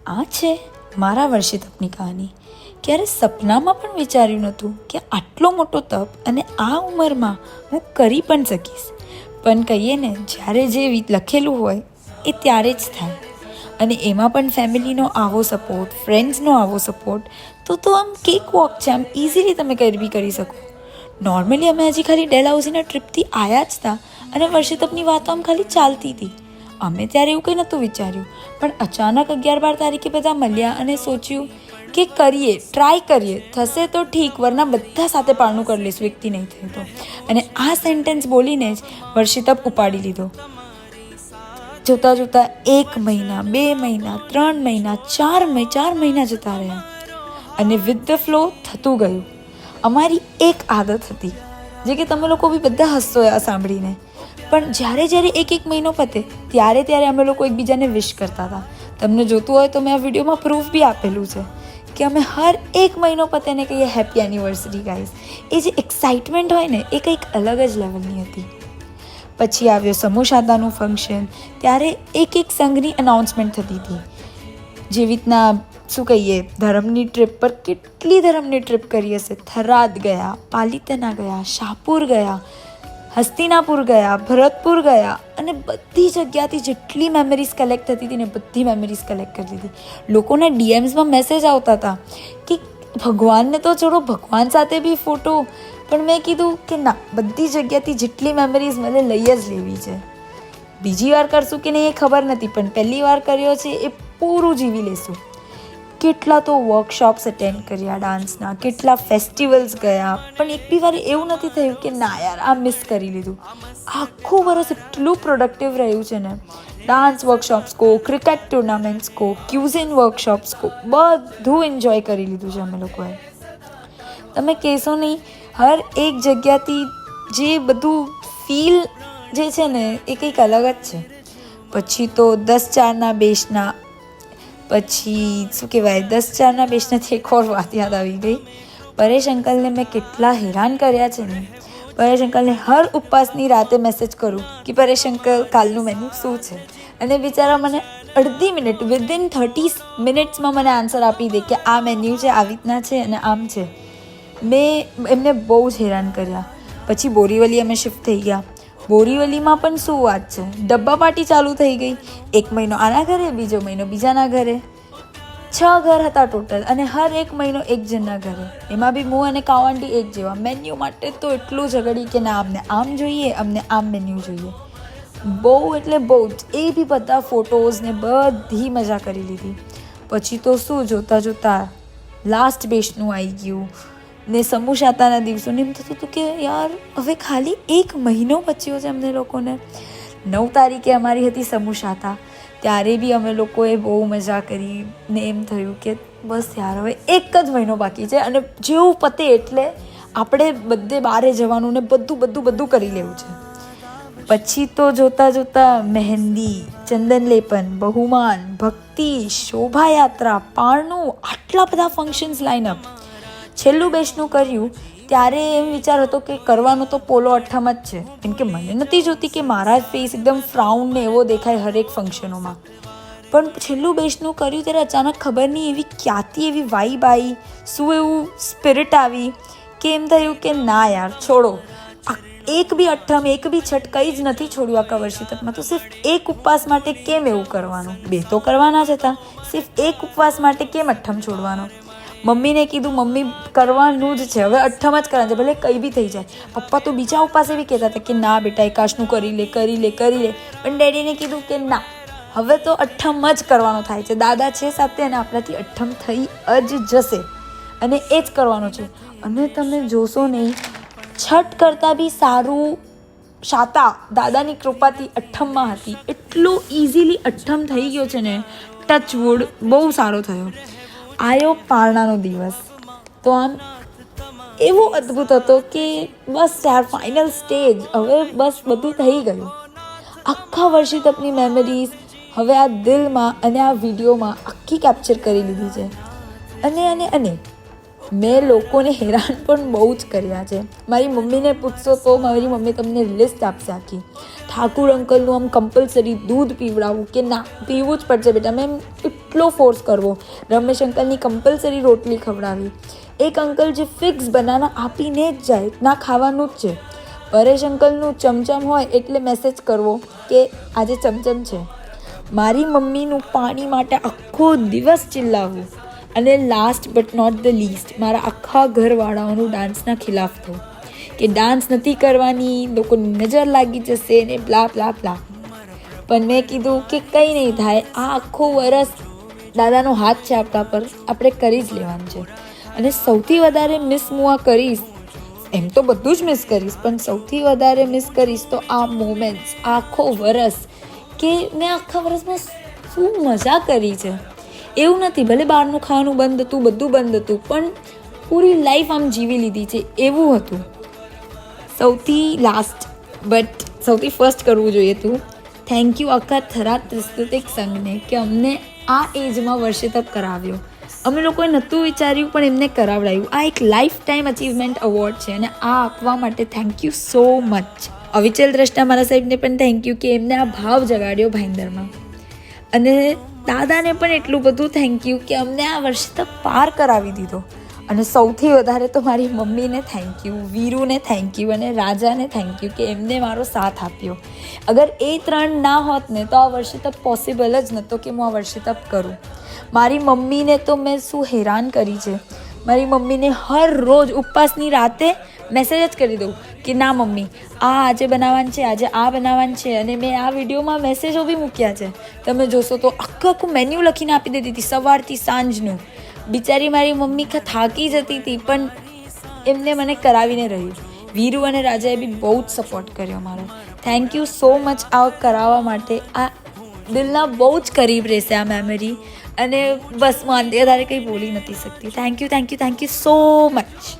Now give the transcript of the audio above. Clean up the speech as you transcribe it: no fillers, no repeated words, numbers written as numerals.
આ છે મારા વર્ષિતપની કહાની. ક્યારે સપનામાં પણ વિચાર્યું નહોતું કે આટલો મોટો તપ અને આ ઉંમરમાં હું કરી પણ શકીશ. પણ કહીએ ને, જ્યારે જે લખેલું હોય એ ત્યારે જ થાય. અને એમાં પણ ફેમિલીનો આવો સપોર્ટ, ફ્રેન્ડ્સનો આવો સપોર્ટ, તો આમ કેક વોક છે, આમ ઇઝીલી તમે કંઈ બી કરી શકો. નોર્મલી અમે હજી ખાલી ડેલહાઉસીના ટ્રીપથી આવ્યા જ હતા અને વર્ષિતપની વાતો આમ ખાલી ચાલતી હતી. અમે ત્યારે એવું કંઈ નહોતું વિચાર્યું, પણ અચાનક 11-12 તારીખે બધા મળ્યા અને સોચ્યું કે કરીએ, ટ્રાય કરીએ, થશે તો ઠીક, વરના બધા સાથે પારણું કરી લઈશું, એકથી નહીં થયું તો. અને આ સેન્ટેન્સ બોલીને જ વર્ષિતપ ઉપાડી લીધો. જોતાં જોતાં 1 મહિના, 2 મહિના, 3 મહિના, 4 મહિના જતા રહ્યા અને વિથ ધ ફ્લો થતું ગયું. અમારી એક આદત હતી, જે કે તમે લોકો બી બધા હસશો આ સાંભળીને, પણ જ્યારે એક મહિનો પતે ત્યારે અમે લોકો એકબીજાને વિશ કરતા હતા. તમને જોતું હોય તો મેં આ વિડીયોમાં પ્રૂફ બી આપેલું છે કે અમે હર 1 મહિનો પતે ને કહીએ હેપી એનિવર્સરી ગાઈઝ. એ જે એક્સાઇટમેન્ટ હોય ને, એ કંઈક અલગ જ લેવલની હતી. પછી આવ્યો સમૂહ શાતાનું ફંક્શન. ત્યારે એક સંઘની અનાઉન્સમેન્ટ થતી હતી. જેવી રીતના શું કહીએ, ધર્મની ટ્રીપ પર કેટલી ધર્મની ટ્રીપ કરી હશે. થરાદ ગયા, પાલિતાના ગયા, શાહપુર ગયા, હસ્તિનાપુર ગયા, ભરતપુર ગયા, અને બધી જગ્યાથી જેટલી મેમરીઝ કલેક્ટ થતી હતી ને બધી મેમરીઝ કલેક્ટ કરતી હતી. લોકોના ડીએમ્સમાં મેસેજ આવતા હતા કે ભગવાનને તો છોડો, ભગવાન સાથે બી ફોટો. પણ મેં કીધું કે ના, બધી જગ્યાથી જેટલી મેમરીઝ મને લઈ જ લેવી છે. બીજી વાર કરશું કે નહીં એ ખબર નથી, પણ પહેલી વાર કર્યો છે એ પૂરું જીવી લેશું. કેટલા તો વર્કશોપ્સ અટેન્ડ કર્યા ડાન્સના, કેટલા ફેસ્ટિવલ્સ ગયા, પણ એક બી વાર એવું નથી થયું કે ના યાર આ મિસ કરી લીધું. આખું વર્ષ એટલું પ્રોડક્ટિવ રહ્યું છે ને. ડાન્સ વર્કશોપ્સ કહો, ક્રિકેટ ટુર્નામેન્ટ્સ કહો, ક્યુઝિન વર્કશોપ્સ કહો, બધું એન્જોય કરી લીધું છે અમે લોકોએ. તમે કહેશો નહીં, હર એક જગ્યાથી જે બધું ફીલ જે છે ને એ કંઈક અલગ જ છે. પછી તો 10-4ના બેચના, પછી શું કહેવાય, 10-4ના બેચનાથી એક ઓર વાત યાદ આવી ગઈ. પરેશ અંકલને મેં કેટલા હેરાન કર્યા છે ને. પરેશ અંકલને હર ઉપવાસની રાતે મેસેજ કરું કે પરેશ અંકલ કાલનું મેન્યુ શું છે, અને બિચારા મને અડધી મિનિટ, વિધિન 30 મિનિટ્સમાં મને આન્સર આપી દે કે આ મેન્યુ છે, આવી રીતના છે અને આમ છે. મેં એમને બહુ જ હેરાન કર્યા. પછી બોરીવલી અમે શિફ્ટ થઈ ગયા. બોરીવલીમાં પણ શું વાત છે, ડબ્બા પાર્ટી ચાલુ થઈ ગઈ. 1 મહિનો આના ઘરે, બીજો મહિનો બીજાના ઘરે. 6 ઘર હતા ટોટલ, અને હર 1 મહિનો એક જણના ઘરે. એમાં બી હું અને કાવાંટી એક જેવા. મેન્યુ માટે તો એટલું ઝઘડી કે ના, અમને આમ જોઈએ, અમને આમ મેન્યુ જોઈએ. બહુ એટલે બહુ જ. એ બી બધા ફોટોઝ ને બધી મજા કરી લીધી. પછી તો શું, જોતાં લાસ્ટ બેચનું આવી ગયું ને સમૂહ શાતાના દિવસોને એમ થતું હતું કે યાર હવે ખાલી 1 મહિનો બચ્યો છે અમને લોકોને. 9 તારીખે અમારી હતી સમૂહ શાતા. ત્યારે બી અમે લોકોએ બહુ મજા કરી ને એમ થયું કે બસ યાર હવે 1 જ મહિનો બાકી છે, અને જેવું પતે એટલે આપણે બધે બહારે જવાનું ને બધું કરી લેવું છે. પછી તો જોતાં મહેંદી, ચંદન લેપન, બહુમાન, ભક્તિ, શોભાયાત્રા, પારણું, આટલા બધા ફંક્શન્સ લાઈનઅપ. છેલ્લું બેચનું કર્યું ત્યારે એમ વિચાર હતો કે કરવાનો તો પોલો અઠ્ઠમ જ છે, કેમ કે મને નથી જોતી કે મારા ફેસ એકદમ ફ્રાઉન ને એવો દેખાય હરેક ફંક્શનોમાં. પણ છેલ્લું બેચનું કર્યું ત્યારે અચાનક ખબર નહીં એવી ક્યાંથી એવી વાઈબ આવી, શું એવું સ્પિરિટ આવી કે એમ થયું કે ના યાર છોડો, એક બી અઠ્ઠમ, એક બી છઠ કંઈ જ નથી છોડ્યું આખા વર્ષિતપમાં. તો સિર્ફ એક ઉપવાસ માટે કેમ એવું કરવાનું? 2 તો કરવાના જ હતા, સિર્ફ એક ઉપવાસ માટે કેમ અઠ્ઠમ છોડવાનો? મમ્મીને કીધું, મમ્મી કરવાનું જ છે, હવે અઠ્ઠમ જ કરવાનું છે, ભલે કંઈ બી થઈ જાય. પપ્પા તો બીજા ઉપવાસે બી કહેતા હતા કે ના બેટા એકાશનું કરી લે. પણ ડેડીને કીધું કે ના, હવે તો અઠ્ઠમ જ કરવાનો થાય છે. દાદા છે સાથે અને આપણાથી અઠ્ઠમ થઈ જ જશે, અને એ જ કરવાનો છે. અને તમે જોશો નહીં, છઠ કરતાં બી સારું શાતા દાદાની કૃપાથી અઠ્ઠમમાં હતી. એટલું ઇઝીલી અઠ્ઠમ થઈ ગયો છે ને, ટચ વુડ, બહુ સારો થયો. આવ્યો પારણાનો દિવસ, તો આમ એવો અદ્ભુત હતો કે બસ યાર ફાઇનલ સ્ટેજ, હવે બસ બધું થઈ ગયું. આખા વર્ષિતપની મેમરીઝ હવે આ દિલમાં અને આ વિડીયોમાં આખી કેપ્ચર કરી લીધી છે. અને મેં લોકોને હેરાન પણ બહુ જ કર્યા છે. મારી મમ્મીને પૂછશો તો મારી મમ્મી તમને લિસ્ટ આપશે આખી. ઠાકુર અંકલનું આમ કમ્પલસરી દૂધ પીવડાવવું કે ના, પીવું જ પડશે બેટા. મેં કેટલો ફોર્સ કરવો. રમેશ અંકલની કમ્પલસરી રોટલી ખવડાવી. એક અંકલ જે ફિક્સ બનાના આપીને જ જાય, ના ખાવાનું જ છે. પરેશ અંકલનું ચમચમ હોય એટલે મેસેજ કરવો કે આજે ચમચમ છે. મારી મમ્મીનું પાણી માટે આખો દિવસ ચિલ્લાવવું. અને last but not the least, મારા આખા ઘરવાળાઓનું ડાન્સના ખિલાફ થવું કે ડાન્સ નથી કરવાની, લોકોની નજર લાગી જશે ને બ્લા બ્લા બ્લા. પણ મેં કીધું કે કંઈ નહીં થાય, આ આખો વરસ દાદાનો હાથ છે આપણા પર, આપણે કરી જ લેવાનું છે. અને સૌથી વધારે મિસ હું આ કરીશ, એમ તો બધું જ મિસ કરીશ, પણ સૌથી વધારે મિસ કરીશ તો આ મોમેન્ટ્સ, આખો વરસ કે મેં આખા વરસમાં શું મજા કરી છે. એવું નથી ભલે બહારનું ખાવાનું બંધ હતું, બધું બંધ હતું, પણ પૂરી લાઈફ આમ જીવી લીધી છે એવું હતું. સૌથી લાસ્ટ બટ સૌથી ફર્સ્ટ કરવું જોઈએ હતું, થેન્ક યુ આખા થરાદ સાંસ્કૃતિક સંઘને કે અમને આ એજમાં વર્ષેતપ કરાવ્યો. અમે લોકોએ નહોતું વિચાર્યું પણ એમને કરાવડાવ્યું. આ એક લાઈફ ટાઈમ અચીવમેન્ટ એવોર્ડ છે અને આ આપવા માટે thank you so much. Avichal દ્રષ્ટા મારા સાહેબને પણ થેન્ક યુ કે એમને આ ભાવ જગાડ્યો ભાઈન્દરમાં. અને દાદાને પણ એટલું બધું થેન્ક યુ કે અમને આ વર્ષેતપ પાર કરાવી દીધો. અને સૌથી વધારે તો મારી મમ્મીને થેન્ક યુ, વીરુને થેન્ક યુ અને રાજાને થેન્ક યુ કે એમને મારો સાથ આપ્યો. અગર એ ત્રણ ના હોત ને તો આ વર્ષેતપ પોસિબલ જ નહોતો કે હું આ વર્ષેતપ કરું. મારી મમ્મીને તો મેં શું હેરાન કરી છે. મારી મમ્મીને હર રોજ ઉપવાસની રાતે મેસેજ જ કરી દઉં કે ના મમ્મી આ આજે બનાવવાનું છે, આજે આ બનાવવાનું છે. અને મેં આ વિડીયોમાં મેસેજો બી મૂક્યા છે, તમે જોશો તો આખું મેન્યુ લખીને આપી દેતી હતી સવારથી સાંજનું. બિચારી મારી મમ્મી થાકી જતી હતી પણ એમને મને કરાવીને રહ્યું. વીરુ અને રાજાએ બી બહુ જ સપોર્ટ કર્યો મારો. થેન્ક યુ સો મચ આ કરાવવા માટે. આ દિલના બહુ જ કરીબ રહેશે આ મેમરી. અને બસ હું અંતે વધારે કંઈ બોલી નથી શકતી. Thank you so much.